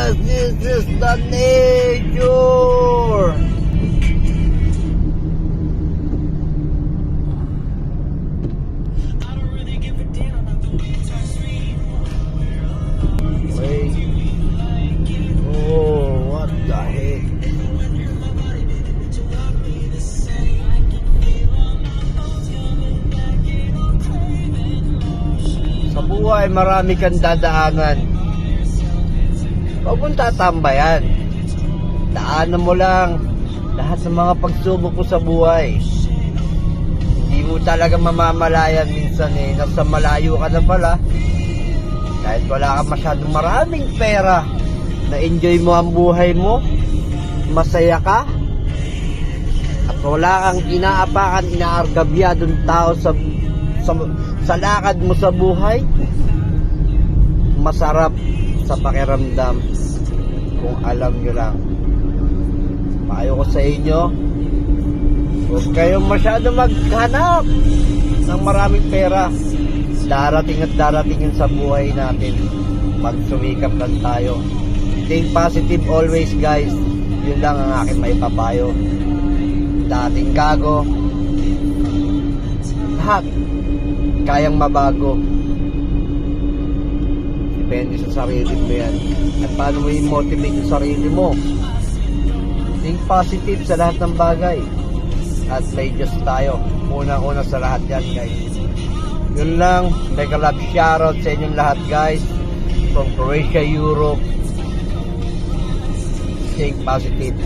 guys, this is the nature. Wait. Oh, what the heck? Sa buhay, marami kang dadaanan. Huwag mong tatambayan. Daanan mo lang lahat ng mga pagsubok mo sa buhay. Hindi mo talaga mamamalayan minsan nasa malayo ka na pala. Kahit wala ka masyadong maraming pera, na-enjoy mo ang buhay mo, masaya ka, at wala kang inaapakan, inaargabyadong tao sa lakad mo sa buhay, masarap sa pakiramdam kung alam nyo lang. Payo ko sa inyo, huwag kayong masyado maghanap ng maraming pera. Darating at darating yun sa buhay natin. Magsumikap lang tayo. Think positive always, guys. Yun lang ang aking maipapayo. Dating gago, lahat kayang mabago. Depende sa sarili mo yan. At paano mo i-motivate yung sarili mo? Think positive sa lahat ng bagay. At may Diyos tayo. Unang-una sa lahat yan, guys. Yun lang. Mega love shoutout sa inyong lahat, guys. From Croatia, Europe. Think positive.